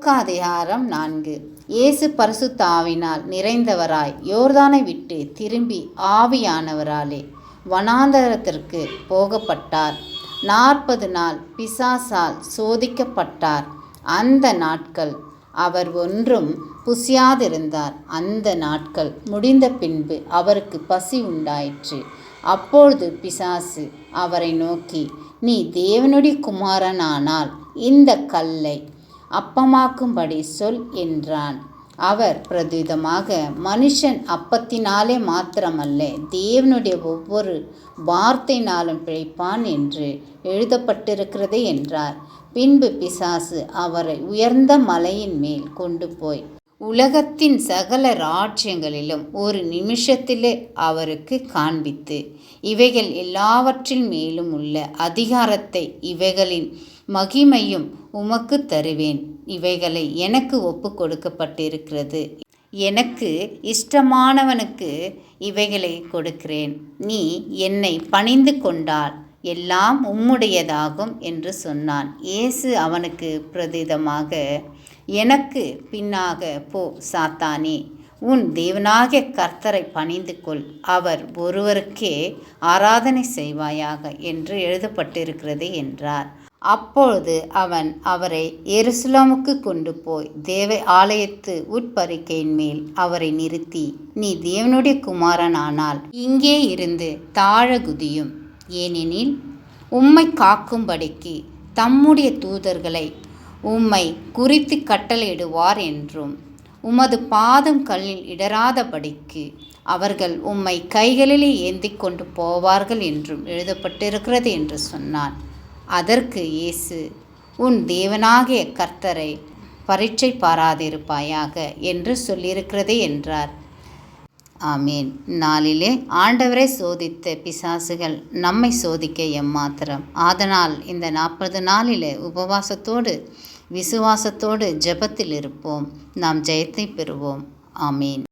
லூக்கா அதிகாரம் 4. இயேசு பரிசுத்த ஆவியினால் நிறைந்தவராய் யோர்தானை விட்டு திரும்பி ஆவியானவராலே வனாந்தரத்திற்கு போகப்பட்டார். 40 நாள் பிசாசால் சோதிக்கப்பட்டார். அந்த நாட்கள் அவர் ஒன்றும் புசியாதிருந்தார். அந்த நாட்கள் முடிந்த பின்பு அவருக்கு பசி உண்டாயிற்று. அப்பொழுது பிசாசு அவரை நோக்கி, நீ தேவனுடைய குமாரனானால் இந்த கல்லை அப்பமாக்கும்படி சொல் என்றான். அவர் பிரதியுத்தரமாக, மனுஷன் அப்பத்தினாலே மாத்திரமல்ல, தேவனுடைய ஒவ்வொரு வார்த்தையினாலும் பிழைப்பான் என்று எழுதப்பட்டிருக்கிறது என்றார். பின்பு பிசாசு அவரை உயர்ந்த மலையின் மேல் கொண்டு போய் உலகத்தின் சகல ராஜ்யங்களிலும் ஒரு நிமிஷத்திலே அவருக்கு காண்பித்து, இவைகள் எல்லாவற்றின் மேலும் உள்ள அதிகாரத்தை இவைகளின் மகிமையும் உமக்கு தருவேன். இவைகளை எனக்கு ஒப்பு கொடுக்கப்பட்டிருக்கிறது. எனக்கு இஷ்டமானவனுக்கு இவைகளை கொடுக்கிறேன். நீ என்னை பணிந்து கொண்டால் எல்லாம் உம்முடையதாகும் என்று சொன்னான். இயேசு அவனுக்கு பிரதியுத்தரமாக, எனக்கு பின்னாக போ சாத்தானே, உன் தேவனாகிய கர்த்தரை பணிந்து கொள், அவர் ஒருவருக்கே ஆராதனை செய்வாயாக என்று எழுதப்பட்டிருக்கிறது என்றார். அப்பொழுது அவன் அவரை எருசலேமுக்கு கொண்டு போய் தேவ ஆலயத்து உட்பரிக்கையின் மேல் அவரை நிறுத்தி, நீ தேவனுடைய குமாரனானால் இங்கே இருந்து தாழ குதியும். ஏனெனில் உம்மை காக்கும்படிக்கு தம்முடைய தூதர்களை உம்மை குறித்து கட்டளையிடுவார் என்றும், உமது பாதம் கல்லில் இடராதபடிக்கு அவர்கள் உம்மை கைகளிலே ஏந்தி கொண்டு போவார்கள் என்றும் எழுதப்பட்டிருக்கிறது என்று சொன்னான். அதற்கு இயேசு, உன் தேவனாகிய கர்த்தரை பரீட்சை பாராதிருப்பாயாக என்று சொல்லியிருக்கிறதே என்றார். ஆமேன். நாளிலே ஆண்டவரை சோதித்த பிசாசுகள் நம்மை சோதிக்க எம்மாத்திரம். ஆதலால் இந்த 40 நாளிலே உபவாசத்தோடு விசுவாசத்தோடு ஜெபத்தில் இருப்போம். நாம் ஜெயத்தை பெறுவோம். ஆமேன்.